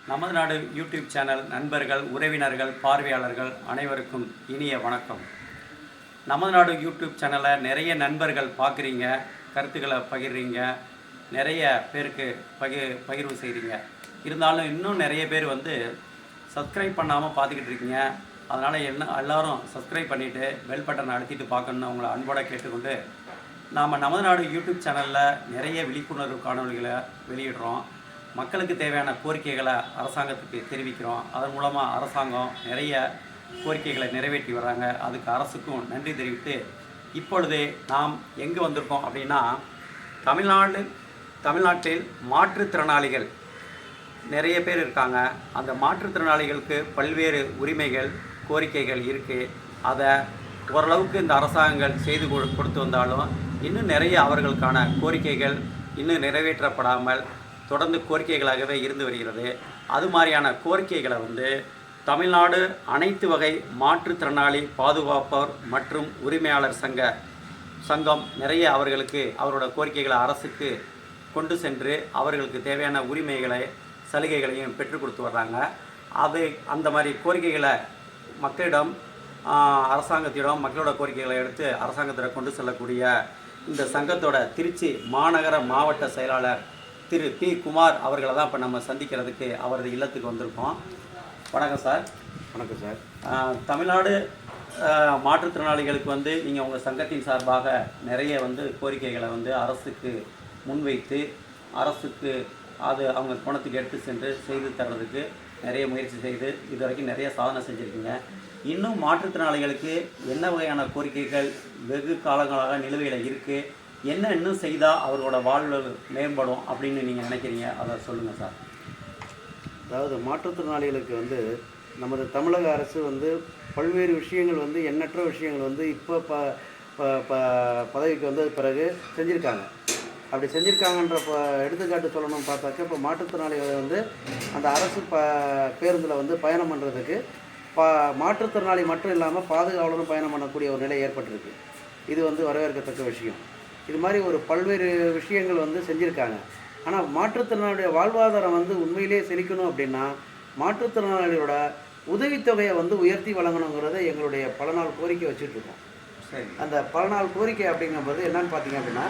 நமது நாடு YouTube channel நண்பர்கள், உறவினர்கள், பார்வையாளர்கள் அனைவருக்கும் இனிய வணக்கம். நமது நாடு யூடியூப் சேனலை நிறைய நண்பர்கள் பார்க்குறீங்க, கருத்துக்களை பகிர்றீங்க, நிறைய பேருக்கு பகிர்வு செய்கிறீங்க. இருந்தாலும் இன்னும் நிறைய பேர் சப்ஸ்கிரைப் பண்ணாமல் பார்த்துக்கிட்டு இருக்கீங்க. அதனால் எல்லோரும் சப்ஸ்கிரைப் பண்ணிவிட்டு பெல் பட்டனை அழுத்திட்டு பார்க்கணுன்னு உங்களை அன்போடு கேட்டுக்கொண்டு, நாம் நமது நாடு யூடியூப் சேனலில் நிறைய விழிப்புணர்வு காணொலிகளை வெளியிடுறோம். மக்களுக்கு தேவையான கோரிக்கைகளை அரசாங்கத்துக்கு தெரிவிக்கிறோம். அதன் மூலமாக அரசாங்கம் நிறைய கோரிக்கைகளை நிறைவேற்றி வராங்க. அதுக்கு அரசுக்கும் நன்றி தெரிவித்து, இப்பொழுது நாம் எங்கே வந்திருக்கோம் அப்படின்னா, தமிழ்நாட்டில் மாற்றுத்திறனாளிகள் நிறைய பேர் இருக்காங்க. அந்த மாற்றுத்திறனாளிகளுக்கு பல்வேறு உரிமைகள், கோரிக்கைகள் இருக்குது. அதை ஓரளவுக்கு இந்த அரசாங்கங்கள் செய்து கொடுத்து வந்தாலும் இன்னும் நிறைய அவர்களுக்கான கோரிக்கைகள் இன்னும் நிறைவேற்றப்படாமல் தொடர்ந்து கோரிக்கைகளாகவே இருந்து வருகிறது. அது மாதிரியான கோரிக்கைகளை தமிழ்நாடு அனைத்து வகை மாற்றுத்திறனாளி பாதுகாப்போர் மற்றும் உரிமையாளர் சங்கம் நிறைய அவரோட கோரிக்கைகளை அரசுக்கு கொண்டு சென்று அவர்களுக்கு தேவையான உரிமைகளை, சலுகைகளையும் பெற்றுக் கொடுத்து வர்றாங்க. அந்த மாதிரி கோரிக்கைகளை மக்களிடம், அரசாங்கத்திடம் மக்களோட கோரிக்கைகளை எடுத்து அரசாங்கத்திடம் கொண்டு செல்லக்கூடிய இந்த சங்கத்தோட திருச்சி மாநகர மாவட்ட செயலாளர் திரு பி. குமார் அவர்களை தான் இப்போ நம்ம சந்திக்கிறதுக்கு அவரது இல்லத்துக்கு வந்திருக்கோம். வணக்கம் சார். வணக்கம் சார். தமிழ்நாடு மாற்றுத்திறனாளிகளுக்கு நீங்கள் உங்கள் சங்கத்தின் சார்பாக நிறைய கோரிக்கைகளை அரசுக்கு முன்வைத்து அரசுக்கு அது அவங்க கோணத்துக்கு எடுத்து சென்று செய்து தர்றதுக்கு நிறைய முயற்சி செய்து இது வரைக்கும் நிறைய சாதனை செஞ்சுருக்கீங்க. இன்னும் மாற்றுத்திறனாளிகளுக்கு என்ன வகையான கோரிக்கைகள் வெகு காலங்களாக நிலுவையில் இருக்குது, என்ன இன்னும் செய்தால் அவர்களோட வாழ்வு மேம்படும் அப்படின்னு நீங்கள் நினைக்கிறீங்க, அதை சொல்லுங்கள் சார். அதாவது மாற்றுத்திறனாளிகளுக்கு நமது தமிழக அரசு பல்வேறு விஷயங்கள் எண்ணற்ற விஷயங்கள் இப்போ பதவிக்கு வந்தது பிறகு செஞ்சுருக்காங்க. அப்படி செஞ்சுருக்காங்கன்ற எடுத்துக்காட்டு சொல்லணும்னு பார்த்தாக்க, இப்போ மாற்றுத்திறனாளிகளை அந்த அரசு பேருந்தில் பயணம் பண்ணுறதுக்கு மாற்றுத்திறனாளி மட்டும் இல்லாமல் பாதுகாவலரும் பயணம் பண்ணக்கூடிய ஒரு நிலை ஏற்பட்டிருக்கு. இது வரவேற்கத்தக்க விஷயம். இது மாதிரி ஒரு பல்வேறு விஷயங்கள் செஞ்சுருக்காங்க. ஆனால் மாற்றுத்திறனாளியுடைய வாழ்வாதாரம் உண்மையிலே செழிக்கணும் அப்படின்னா மாற்றுத்திறனாளிகளோட உதவித்தொகையை உயர்த்தி வழங்கணுங்கிறத எங்களுடைய பல நாள் கோரிக்கை வச்சுட்ருக்கோம். அந்த பல நாள் கோரிக்கை அப்படிங்கும்போது என்னன்னு பார்த்தீங்க அப்படின்னா,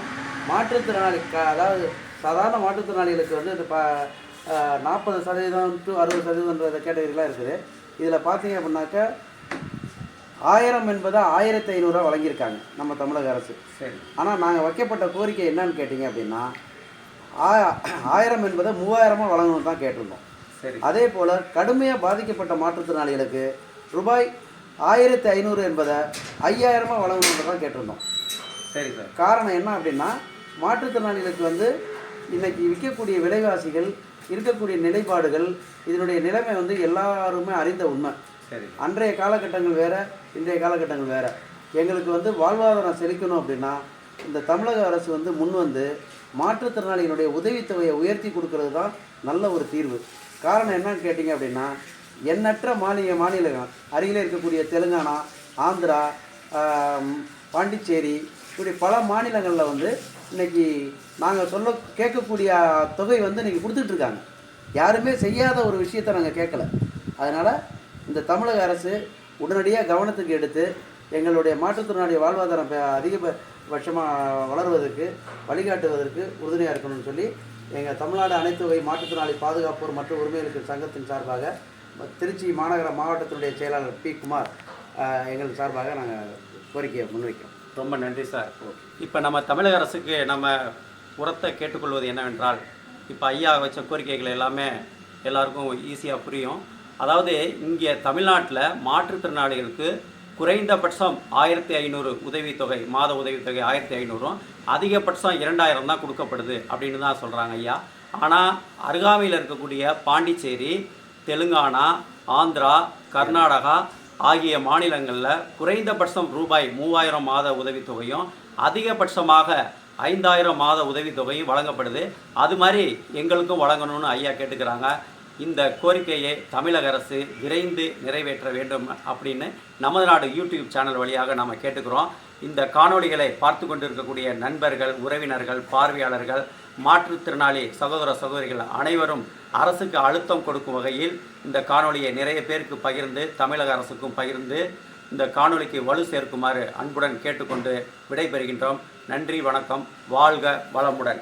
மாற்றுத்திறனாளி அதாவது சாதாரண மாற்றுத்திறனாளிகளுக்கு இந்த 40% to 60% கேட்டகரிலாம் இருக்குது. இதில் பார்த்தீங்க அப்படின்னாக்கா 1000 என்பதை 1500 வழங்கியிருக்காங்க நம்ம தமிழக அரசு. சரி. ஆனால் நாங்கள் வைக்கப்பட்ட கோரிக்கை என்னன்னு கேட்டிங்க அப்படின்னா, 1000 என்பதை 3000 வழங்கணும் தான் கேட்டிருந்தோம். சரி. அதே போல் கடுமையாக பாதிக்கப்பட்ட மாற்றுத்திறனாளிகளுக்கு ரூபாய் 1500 என்பதை 5000 வழங்கணுன்னு தான் கேட்டிருந்தோம். சரி சார். காரணம் என்ன அப்படின்னா, மாற்றுத்திறனாளிகளுக்கு இன்றைக்கி விற்கக்கூடிய விலைவாசிகள், இருக்கக்கூடிய நிலைப்பாடுகள், இதனுடைய நிலைமை எல்லாருமே அறிந்த உண்மை. சரி. அன்றைய காலகட்டங்கள் வேறு, இன்றைய காலகட்டங்கள் வேறு. எங்களுக்கு வாழ்வாதாரம் செழிக்கணும் அப்படின்னா இந்த தமிழக அரசு முன் மாற்றுத்திறனாளிகளுடைய உதவித்தொகையை உயர்த்தி கொடுக்கறது தான் நல்ல ஒரு தீர்வு. காரணம் என்னன்னு கேட்டிங்க அப்படின்னா, எண்ணற்ற மாநிலங்கள் அருகிலே இருக்கக்கூடிய தெலுங்கானா, ஆந்திரா, பாண்டிச்சேரி, இப்படி பல மாநிலங்களில் இன்றைக்கி நாங்கள் கேட்கக்கூடிய தொகை இன்றைக்கி கொடுத்துட்ருக்காங்க. யாருமே செய்யாத ஒரு விஷயத்தை நாங்கள் கேட்கல. அதனால் இந்த தமிழக அரசு உடனடியாக கவனத்துக்கு எடுத்து எங்களுடைய மாற்றுத்திறனாளி வாழ்வாதாரம் அதிகபட்சமாக வளர்வதற்கு, வழிகாட்டுவதற்கு உறுதுணையாக இருக்கணும்னு சொல்லி எங்கள் தமிழ்நாடு அனைத்து வகை மாற்றுத்திறனாளி பாதுகாப்போர் மற்றும் உரிமைகளுக்கு சங்கத்தின் சார்பாக திருச்சி மாநகர மாவட்டத்தினுடைய செயலாளர் பி. குமார் எங்களுக்கு சார்பாக நாங்கள் கோரிக்கையை முன்வைக்கிறோம். ரொம்ப நன்றி சார். இப்போ நம்ம தமிழக அரசுக்கு நம்ம உரத்தை கேட்டுக்கொள்வது என்னவென்றால், இப்போ ஐயா வச்ச கோரிக்கைகள் எல்லாமே எல்லாருக்கும் ஈஸியாக புரியும். அதாவது இங்கே தமிழ்நாட்டில் மாற்றுத்திறனாளிகளுக்கு குறைந்தபட்சம் 1500 உதவித்தொகை, மாத உதவித்தொகை 1500, அதிகபட்சம் 2000 தான் கொடுக்கப்படுது அப்படின்னு தான் சொல்கிறாங்க ஐயா. ஆனால் அருகாமையில் இருக்கக்கூடிய பாண்டிச்சேரி, தெலுங்கானா, ஆந்திரா, கர்நாடகா ஆகிய மாநிலங்களில் குறைந்தபட்சம் ரூபாய் 3000 மாத உதவித்தொகையும் அதிகபட்சமாக 5000 மாத உதவித்தொகையும் வழங்கப்படுது. அது மாதிரி எங்களுக்கும் வழங்கணும்னு ஐயா கேட்டுக்கிறாங்க. இந்த கோரிக்கையை தமிழக அரசு விரைந்து நிறைவேற்ற வேண்டும் அப்படின்னு நமது நாடு யூடியூப் சேனல் வழியாக நாம் கேட்டுக்கிறோம். இந்த காணொளிகளை பார்த்து கொண்டிருக்கக்கூடிய நண்பர்கள், உறவினர்கள், பார்வையாளர்கள் மாற்றுத்திறனாளி சகோதர சகோதரிகள் அனைவரும் அரசுக்கு அழுத்தம் கொடுக்கும் வகையில் இந்த காணொலியை நிறைய பேருக்கு பகிர்ந்து, தமிழக அரசுக்கும் பகிர்ந்து இந்த காணொலிக்கு வலு சேர்க்குமாறு அன்புடன் கேட்டுக்கொண்டு விடைபெறுகின்றோம். நன்றி, வணக்கம், வாழ்க வளமுடன்.